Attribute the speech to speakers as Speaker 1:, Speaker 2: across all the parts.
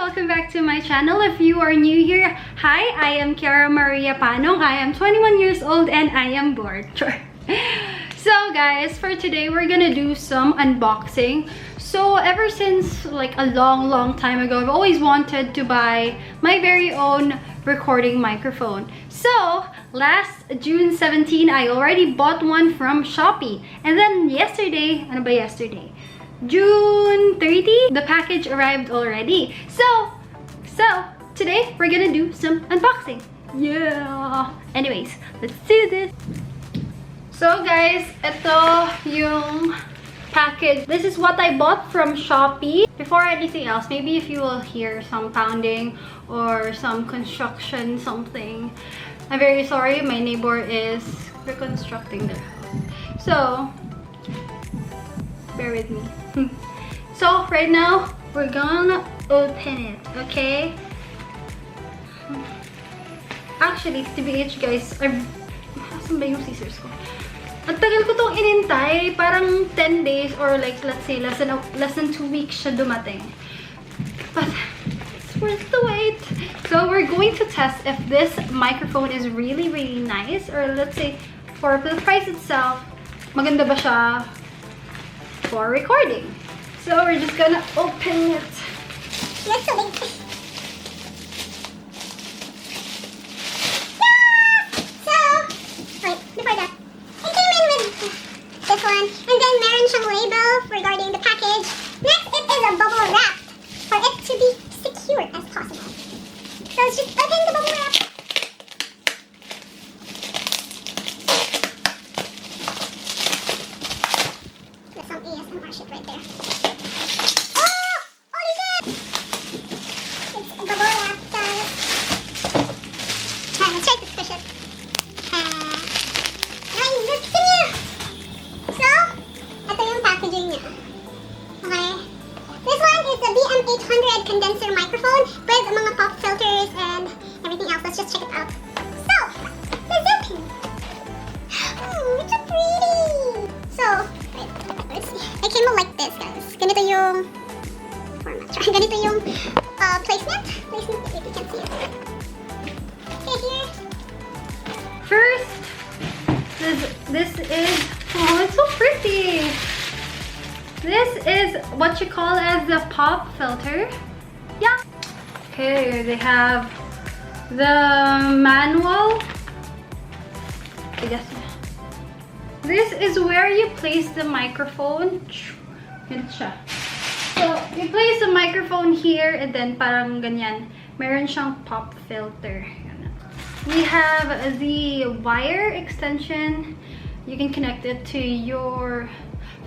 Speaker 1: Welcome back to my channel. If you are new here, hi, I am Kiara Maria Panong. I am 21 years old and I am bored. Sure. So guys, for today we're gonna do some unboxing. So ever since like a long time ago, I've always wanted to buy my very own recording microphone. So last June 17, I already bought one from SHOPEE. And then yesterday, ano ba yesterday? June 30, the package arrived already. So today we're gonna do some unboxing. Yeah. Anyways, let's do this. So guys, ito yung package. This is what I bought from SHOPEE. Before anything else, maybe if you will hear some pounding or some construction something, I'm very sorry. My neighbor is reconstructing their house. So bear with me. So right now we're gonna open it, okay? Actually, TBH guys, asan ba yung scissors ko? Ang tagal ko tong inintay, parang 10 days or like let's say less than 2 weeks siya dumating. But it's worth the wait. So we're going to test if this microphone is really nice, or let's say for the price itself, maganda ba siya for recording. So we're just gonna open it. Let's open it. So, wait, before that, it came in with this one, and then meron siyang label regarding the package. Next, it is a bubble wrap for it to be secure as possible. So let's just open the bubble wrap. There's some ASMR shit right there. Oh! Holy shit! It's a bubble wrap, guys. Let's try to squish it. Nice! So, ito yung packaging niya. Okay. This one is the BM800 condenser microphone with mga pop filters and everything else. Let's just check it out. So, let's open. Oh, it's so pretty. So, wait, let's see. It came out like this, guys. Ganito yung format. Ganito yung placement. Placement, if you can see it. Okay, here. First, this is, oh, it's so pretty. This is what you call as the pop filter. Yeah. Okay, they have the manual. I guess this is where you place the microphone. Ganun siya. So, you place the microphone here and then parang ganyan. Meron siyang pop filter. We have the wire extension. You can connect it to your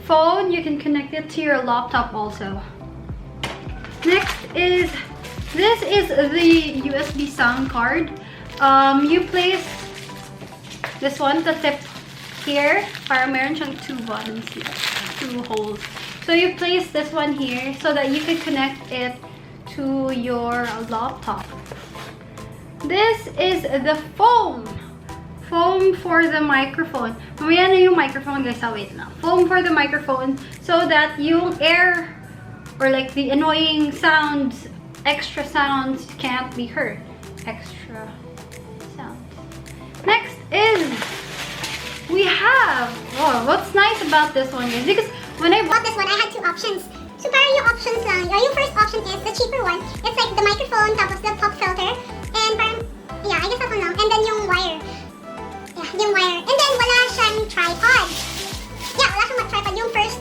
Speaker 1: phone. You can connect it to your laptop also. Next is, this is the USB sound card. You place this one, the tip here. Para meron siyang two buttons here, two holes. So you place this one here so that you can connect it to your laptop. This is the foam for the microphone. Mamaya na yung microphone guys, wait lang. Foam for the microphone so that yung air or like the annoying sounds, extra sounds can't be heard. Extra sounds. Next is, we have, oh, what's nice about this one is, because when I bought this one, I had two options. So parang yung options lang, yung first option is the cheaper one. It's like the microphone, tapos the pop filter, and parang, yeah, I guess that one lang. And then yung wire. Yeah, yung wire. And then wala siyang tripod. Yeah, wala siyang tripod. Yung first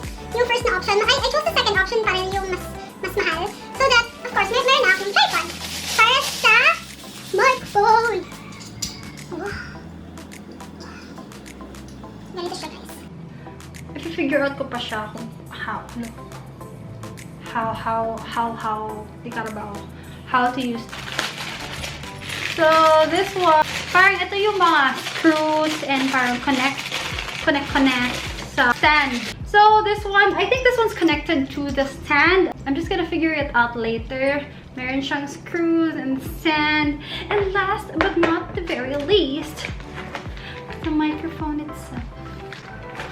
Speaker 1: na option. I chose the second option para yung mas mahal. So that, of course, meron na akong tripod. Para sa microphone. Oh. Ganito siya, guys. I-figure out ko pa siya kung how to use it. So this one, parang ito yung mga screws and parang connect sa stand. So this one, I think this one's connected to the stand. I'm just gonna figure it out later. Meron siyang screws and stand. And last but not the very least, the microphone itself.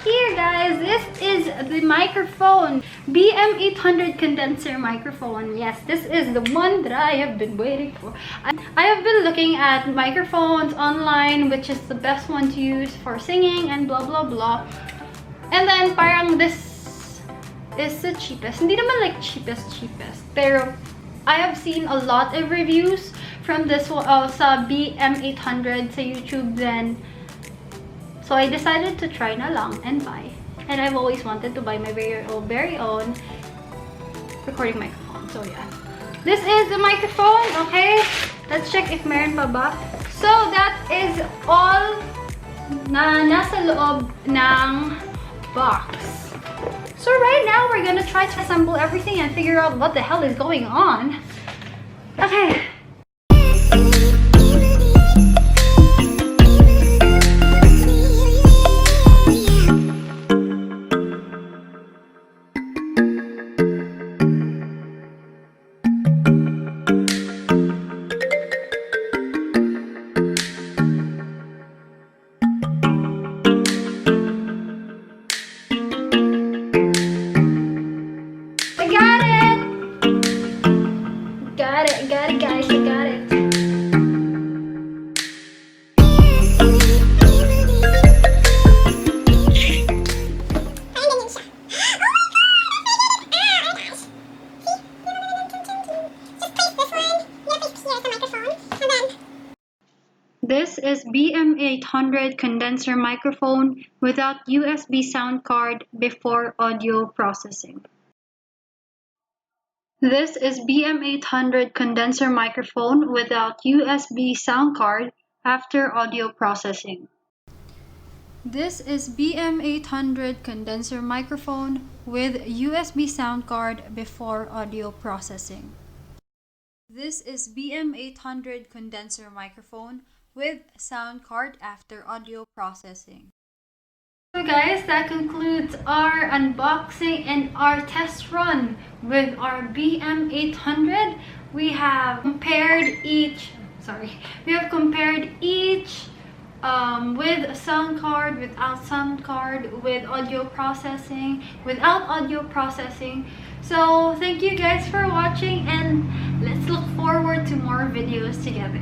Speaker 2: here, guys. This is the microphone. BM800 condenser microphone. Yes, this is the one that I have been waiting for. I have been looking at microphones online, which is the best one to use for singing and blah blah blah. And then parang this is the cheapest. Hindi naman like cheapest. Pero I have seen a lot of reviews from this sa BM800 sa YouTube then. So I decided to try na lang and buy. And I've always wanted to buy my very own recording microphone. So yeah. This is the microphone, okay? Let's check if meron pa ba. So that is all na nasa loob ng box. So right now we're gonna try to assemble everything and figure out what the hell is going on. Okay. Got it, guys. I got it. This is BM800 condenser microphone without USB sound card before audio processing. This is BM800 condenser microphone without USB sound card after audio processing. This is BM800 condenser microphone with USB sound card before audio processing. This is BM800 condenser microphone with sound card after audio processing. So guys, that concludes our unboxing and our test run with our BM800. We have compared each with a sound card, without sound card, with audio processing, without audio processing. So thank you guys for watching and let's look forward to more videos together.